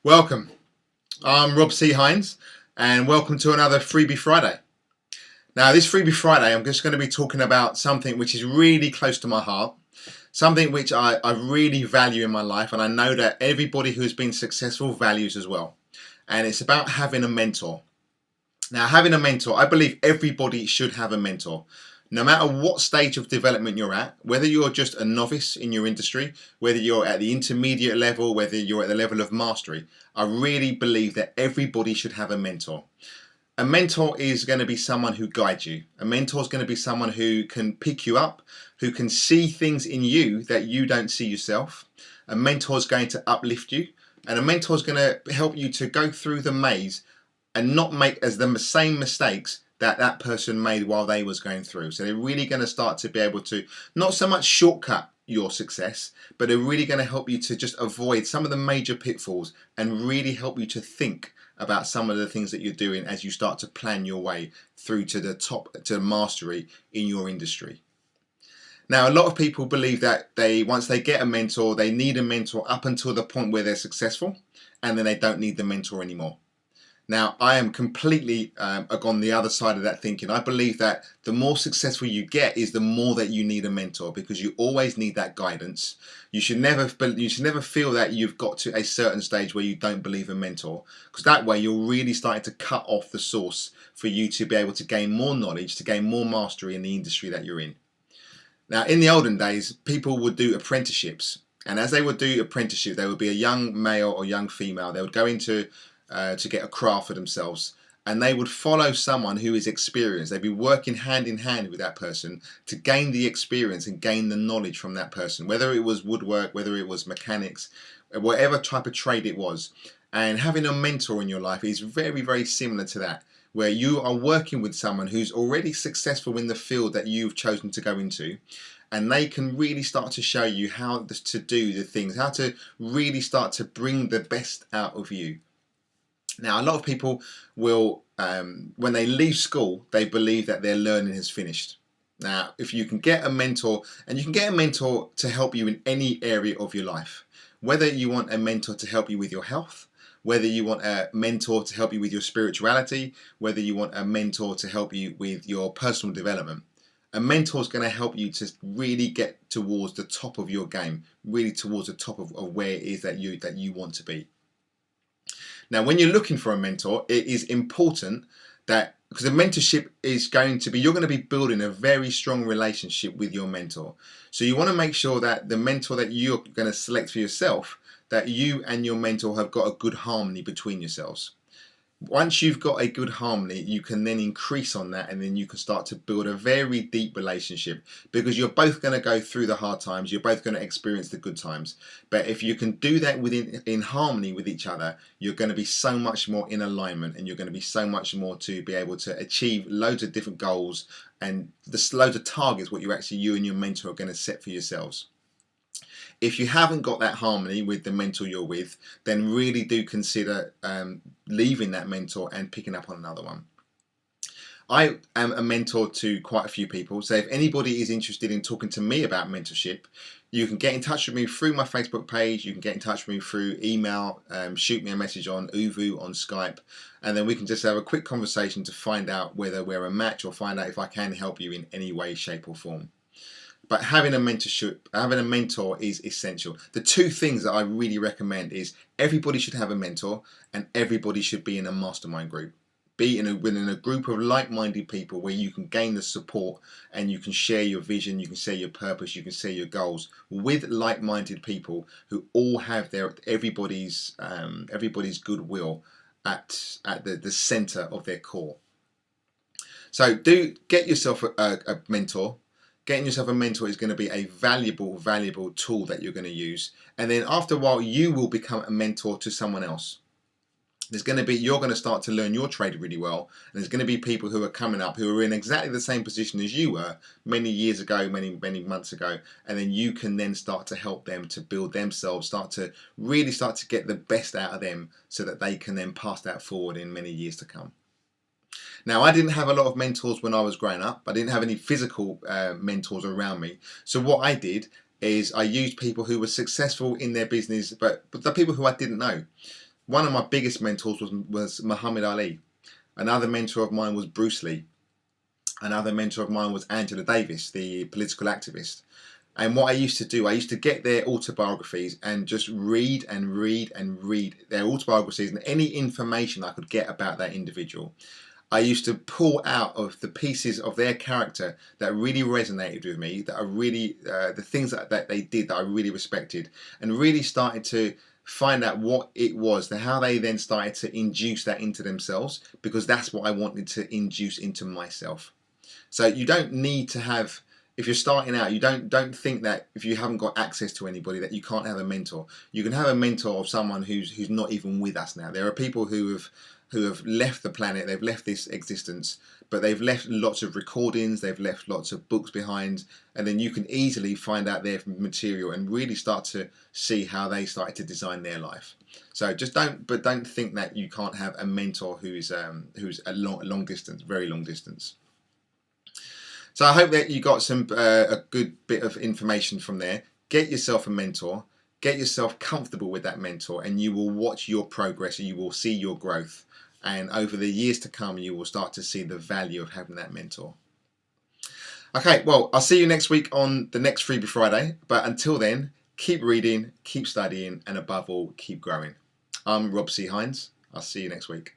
Welcome. I'm Rob C. Hinds, and welcome to another Freebie Friday. Now, this Freebie Friday, I'm just going to be talking about something which is really close to my heart, something which I really value in my life, and I know that everybody who's been successful values as well. And it's about having a mentor. Now, having a mentor, I believe everybody should have a mentor. No matter what stage of development you're at, whether you're just a novice in your industry, whether you're at the intermediate level, whether you're at the level of mastery, I really believe that everybody should have a mentor. A mentor is going to be someone who guides you. A mentor is going to be someone who can pick you up, who can see things in you that you don't see yourself. A mentor is going to uplift you, and a mentor is going to help you to go through the maze and not make as the same mistakes that person made while they was going through. So they're really going to start to be able to not so much shortcut your success, but they're really going to help you to just avoid some of the major pitfalls and really help you to think about some of the things that you're doing as you start to plan your way through to the top, to mastery in your industry. Now, a lot of people believe that once they get a mentor, they need a mentor up until the point where they're successful, and then they don't need the mentor anymore. Now, I am completely on the other side of that thinking. I believe that the more successful you get is the more that you need a mentor, because you always need that guidance. You should never feel that you've got to a certain stage where you don't believe a mentor, because that way you're really starting to cut off the source for you to be able to gain more knowledge, to gain more mastery in the industry that you're in. Now, in the olden days, people would do apprenticeships, and as they would do apprenticeship, there would be a young male or young female. They would go into to get a craft for themselves, and they would follow someone who is experienced. They'd be working hand in hand with that person to gain the experience and gain the knowledge from that person, whether it was woodwork, whether it was mechanics, whatever type of trade it was. And having a mentor in your life is very, very similar to that, where you are working with someone who's already successful in the field that you've chosen to go into, and they can really start to show you how to do the things, how to really start to bring the best out of you. Now, a lot of people will, when they leave school, they believe that their learning has finished. Now, if you can get a mentor, and you can get a mentor to help you in any area of your life, whether you want a mentor to help you with your health, whether you want a mentor to help you with your spirituality, whether you want a mentor to help you with your personal development, a mentor is going to help you to really get towards the top of your game, really towards the top of where it is that you want to be. Now, when you're looking for a mentor, it is important that, because a mentorship is going to be, you're going to be building a very strong relationship with your mentor. So you want to make sure that the mentor that you're going to select for yourself, that you and your mentor have got a good harmony between yourselves. Once you've got a good harmony, you can then increase on that, and then you can start to build a very deep relationship, because you're both going to go through the hard times, you're both going to experience the good times. But if you can do that in harmony with each other, you're going to be so much more in alignment, and you're going to be so much more to be able to achieve loads of different goals and loads of targets what you and your mentor are going to set for yourselves. If you haven't got that harmony with the mentor you're with, then really do consider leaving that mentor and picking up on another one. I am a mentor to quite a few people, so if anybody is interested in talking to me about mentorship, you can get in touch with me through my Facebook page, you can get in touch with me through email, shoot me a message on Uvu, on Skype, and then we can just have a quick conversation to find out whether we're a match, or find out if I can help you in any way, shape or form. But having a mentor is essential. The two things that I really recommend is everybody should have a mentor, and everybody should be in a mastermind group. Be within a group of like-minded people where you can gain the support, and you can share your vision, you can share your purpose, you can share your goals with like-minded people who all have everybody's goodwill at the center of their core. So do get yourself a mentor. Getting yourself a mentor is going to be a valuable tool that you're going to use, and then after a while you will become a mentor to someone else. You're going to start to learn your trade really well, and there's going to be people who are coming up who are in exactly the same position as you were many years ago, many months ago, and then you can then start to help them to build themselves, start to get the best out of them, so that they can then pass that forward in many years to come. Now, I didn't have a lot of mentors when I was growing up. I didn't have any physical mentors around me. So what I did is I used people who were successful in their business, but the people who I didn't know. One of my biggest mentors was Muhammad Ali. Another mentor of mine was Bruce Lee. Another mentor of mine was Angela Davis, the political activist. And what I used to do, I used to get their autobiographies and just read and read and read their autobiographies and any information I could get about that individual. I used to pull out of the pieces of their character that really resonated with me, that I really, the things that they did that I really respected, and really started to find out what it was, how they then started to induce that into themselves, because that's what I wanted to induce into myself. So you don't need to have, if you're starting out, you don't think that if you haven't got access to anybody that you can't have a mentor. You can have a mentor of someone who's not even with us now. There are people who have left the planet, they've left this existence, but they've left lots of recordings, they've left lots of books behind, and then you can easily find out their material and really start to see how they started to design their life. So just don't think that you can't have a mentor who's a long distance, very long distance. So I hope that you got a good bit of information from there. Get yourself a mentor, get yourself comfortable with that mentor, and you will watch your progress and you will see your growth. And over the years to come, you will start to see the value of having that mentor. Okay, well, I'll see you next week on the next Freebie Friday. But until then, keep reading, keep studying, and above all, keep growing. I'm Rob C. Hinds. I'll see you next week.